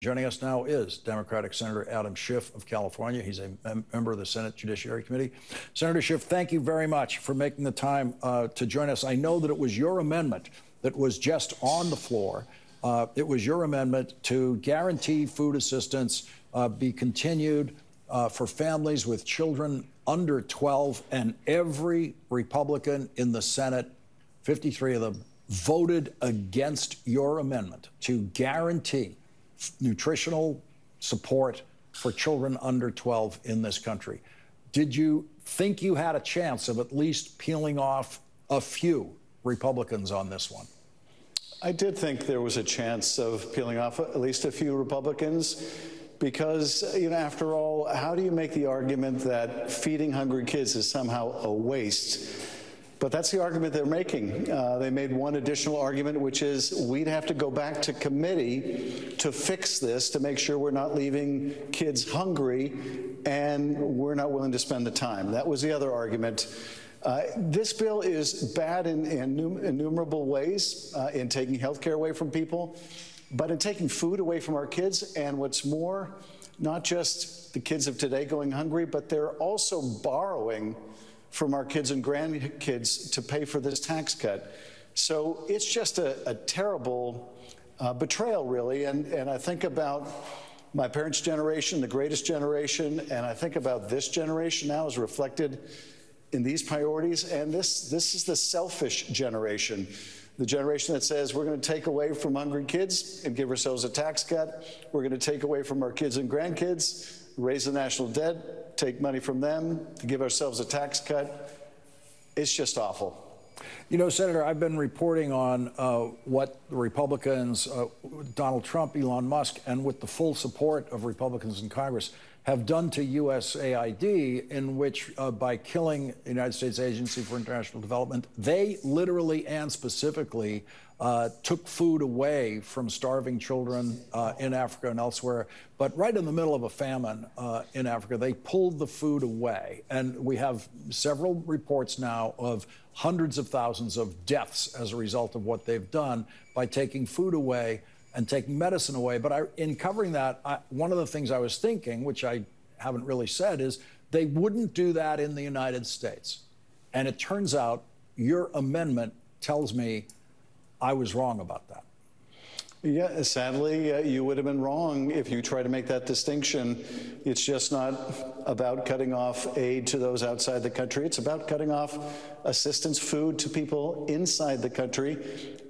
Joining us now is Democratic Senator Adam Schiff of California. He's a member of the Senate Judiciary Committee. Senator Schiff, thank you very much for making the time to join us. I know that it was your amendment that was just on the floor. It was your amendment to guarantee food assistance be continued for families with children under 12, and every Republican in the Senate, 53 of them, voted against your amendment to guarantee nutritional support for children under 12 in this country. Did you think you had a chance of at least peeling off a few Republicans on this one? I did think there was a chance of peeling off at least a few Republicans because, after all, how do you make the argument that feeding hungry kids is somehow a waste? But that's the argument they're making. They made one additional argument, which is we'd have to go back to committee to fix this, to make sure we're not leaving kids hungry, and we're not willing to spend the time. That was the other argument. This bill is bad in innumerable ways, in taking health care away from people, but in taking food away from our kids. And what's more, not just the kids of today going hungry, but they're also borrowing from our kids and grandkids to pay for this tax cut. So it's just a terrible betrayal, really. And I think about my parents' generation, the greatest generation, and I think about this generation now as reflected in these priorities. And this is the selfish generation, the generation that says we're going to take away from hungry kids and give ourselves a tax cut. We're going to take away from our kids and grandkids, raise the national debt, take money from them to give ourselves a tax cut. It's just awful. You know, Senator, I've been reporting on what the Republicans, Donald Trump, Elon Musk, and with the full support of Republicans in Congress, have done to USAID, in which, by killing the United States Agency for International Development, they literally and specifically took food away from starving children in Africa and elsewhere. But right in the middle of a famine in Africa, they pulled the food away. And we have several reports now of hundreds of thousands of deaths as a result of what they've done by taking food away and taking medicine away. But in covering that, one of the things I was thinking, which I haven't really said, is they wouldn't do that in the United States. And it turns out your amendment tells me I was wrong about that. Yeah, sadly, you would have been wrong if you try to make that distinction. It's just not about cutting off aid to those outside the country. It's about cutting off assistance food to people inside the country.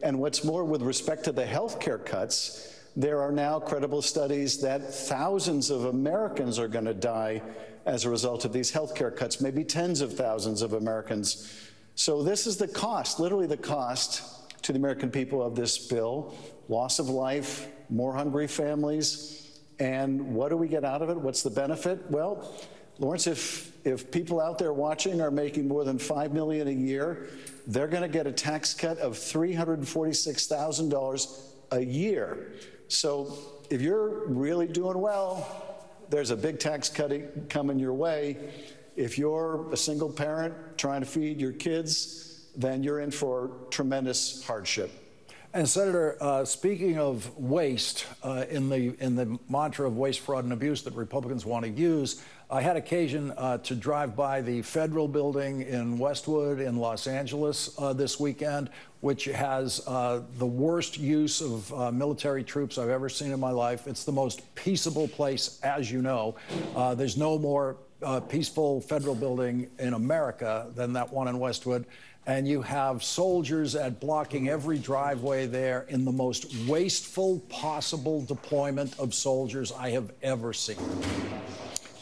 And what's more, with respect to the health care cuts, there are now credible studies that thousands of Americans are going to die as a result of these health care cuts, maybe tens of thousands of Americans. So this is the cost, literally the cost to the American people of this bill: loss of life, more hungry families. And what do we get out of it? What's the benefit? Well, Lawrence, if people out there watching are making more than $5 million a year, they're going to get a tax cut of $346,000 a year. So if you're really doing well, there's a big tax cut coming your way. If you're a single parent trying to feed your kids, then you're in for tremendous hardship. And Senator, speaking of waste, in the mantra of waste, fraud, and abuse that Republicans want to use, I had occasion to drive by the federal building in Westwood in Los Angeles this weekend, which has the worst use of military troops I've ever seen in my life. It's the most peaceable place, as you know. There's no more peaceful federal building in America than that one in Westwood. And you have soldiers blocking every driveway there in the most wasteful possible deployment of soldiers I have ever seen.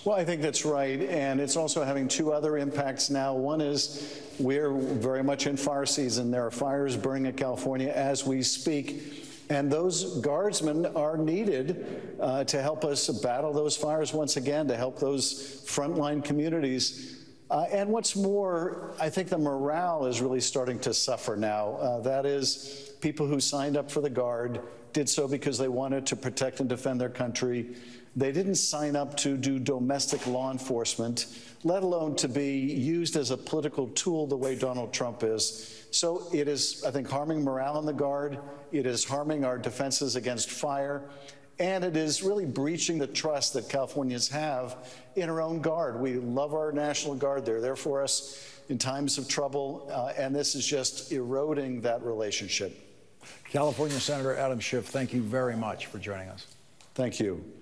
Well, I think that's right. And it's also having two other impacts now. One is we're very much in fire season. There are fires burning in California as we speak. And those guardsmen are needed to help us battle those fires once again, to help those frontline communities. And what's more, I think the morale is really starting to suffer now. That is, people who signed up for the Guard did so because they wanted to protect and defend their country. They didn't sign up to do domestic law enforcement, let alone to be used as a political tool the way Donald Trump is. So it is, I think, harming morale in the Guard. It is harming our defenses against fire. And it is really breaching the trust that Californians have in our own Guard. We love our National Guard. They're there for us in times of trouble, and this is just eroding that relationship. California Senator Adam Schiff, thank you very much for joining us. Thank you.